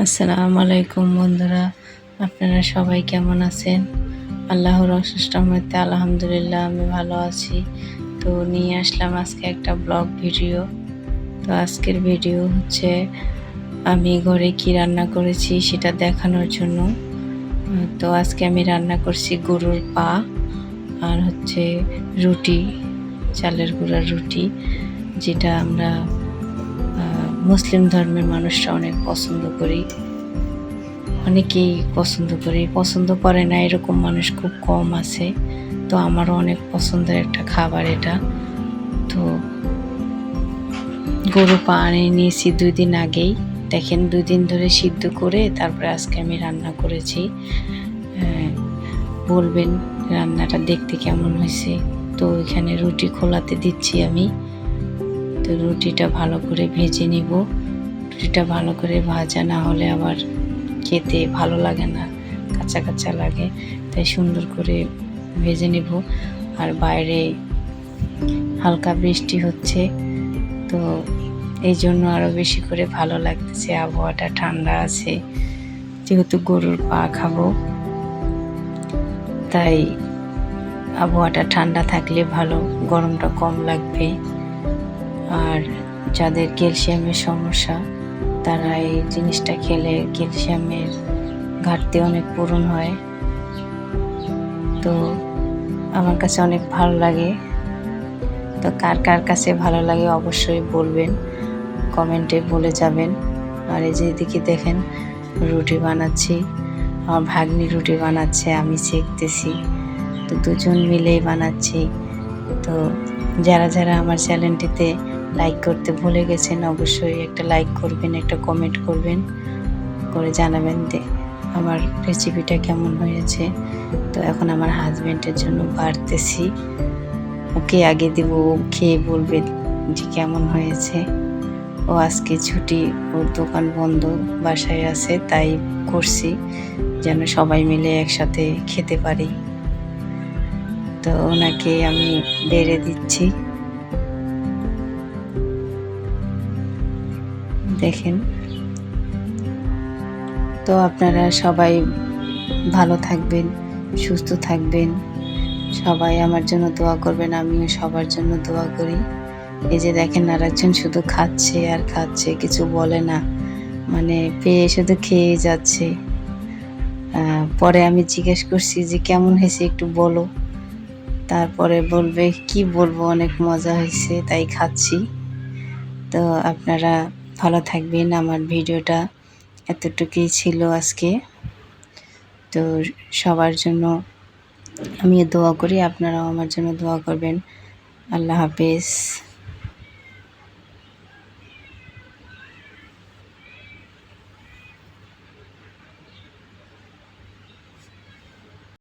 আসসালামু আলাইকুম বন্ধুরা, আপনারা সবাই কেমন আছেন? আল্লাহর অশেষ রহমতে আলহামদুলিল্লাহ আমি ভালো আছি। তো নিয়ে আসলাম আজকে একটা ব্লগ ভিডিও। তো আজকের ভিডিও হচ্ছে আমি ঘরে কি রান্না করেছি সেটা দেখানোর জন্য। তো আজকে আমি রান্না করছি গরুর পা আর হচ্ছে রুটি, চালের গুঁড়ার রুটি, যেটা আমরা মুসলিম ধর্মের মানুষরা অনেক পছন্দ করি। অনেকেই পছন্দ করে না এরকম মানুষ খুব কম আছে। তো আমারও অনেক পছন্দের একটা খাবার এটা। তো গরু পা আনিয়ে নিয়েছি 2 দিন আগেই। দেখেন 2 দিন ধরে সিদ্ধ করে তারপরে আজকে আমি রান্না করেছি। বলবেন রান্নাটা দেখতে কেমন হয়েছে। তো এখানে রুটি খোলাতে দিচ্ছি আমি। তো রুটিটা ভালো করে ভেজে নিব। রুটিটা ভালো করে ভাজা না হলে আবার খেতে ভালো লাগে না, কাঁচা কাঁচা লাগে। তাই সুন্দর করে ভেজে নিব। আর বাইরে হালকা বৃষ্টি হচ্ছে, তো এই জন্য আরও বেশি করে ভালো লাগতেছে। আবহাওয়াটা ঠান্ডা আছে, যেহেতু গরুর পা খাবো তাই আবহাওয়াটা ঠান্ডা থাকলে ভালো, গরমটা কম লাগবে। আর যাদের ক্যালসিয়ামের সমস্যা তারা এই জিনিসটা খেলে ক্যালসিয়ামের ঘাটতি অনেক পূরণ হয়। তো আমার কাছে অনেক ভালো লাগে। তো কার কার কাছে ভালো লাগে অবশ্যই বলবেন, কমেন্টে বলে যাবেন। আর এই যে এদিকে দেখেন রুটি বানাচ্ছি, আমার ভাগ্নি রুটি বানাচ্ছে, আমি শিখতেছি। তো দুজন মিলেই বানাচ্ছি। তো যারা যারা আমার চ্যানেলটিতে লাইক করতে ভুলে গেছেন অবশ্যই একটা লাইক করবেন, একটা কমেন্ট করবেন, করে জানাবেন আমার রেসিপিটা কেমন হয়েছে। তো এখন আমার হাজব্যান্ডের জন্য বাড়তেছি, ওকে আগে দিব, ও খেয়ে বলবে যে কেমন হয়েছে। ও আজকে ছুটি, ওর দোকান বন্ধ, বাসায় আছে, তাই করছি যেন সবাই মিলে একসাথে খেতে পারি। তো ওনাকে আমি বেড়ে দিচ্ছি। দেখেন, তো আপনারা সবাই ভালো থাকবেন, সুস্থ থাকবেন, সবাই আমার জন্য দোয়া করবেন, আমিও সবার জন্য দোয়া করি। এই যে দেখেন আরেকজন শুধু খাচ্ছে আর খাচ্ছে, কিছু বলে না, মানে পেয়ে শুধু খেয়ে যাচ্ছে। পরে আমি জিজ্ঞেস করছি যে কেমন হয়েছে একটু বলো, তারপরে বলবে কি বলবো, অনেক মজা হয়েছে তাই খাচ্ছি। তো আপনারা ভালো থাকবেন। আমার ভিডিওটা এতটুকুই ছিল আজকে। তো সবার জন্য আমি দোয়া করি, আপনারাও আমার জন্য দোয়া করবেন। আল্লাহ হাফেজ।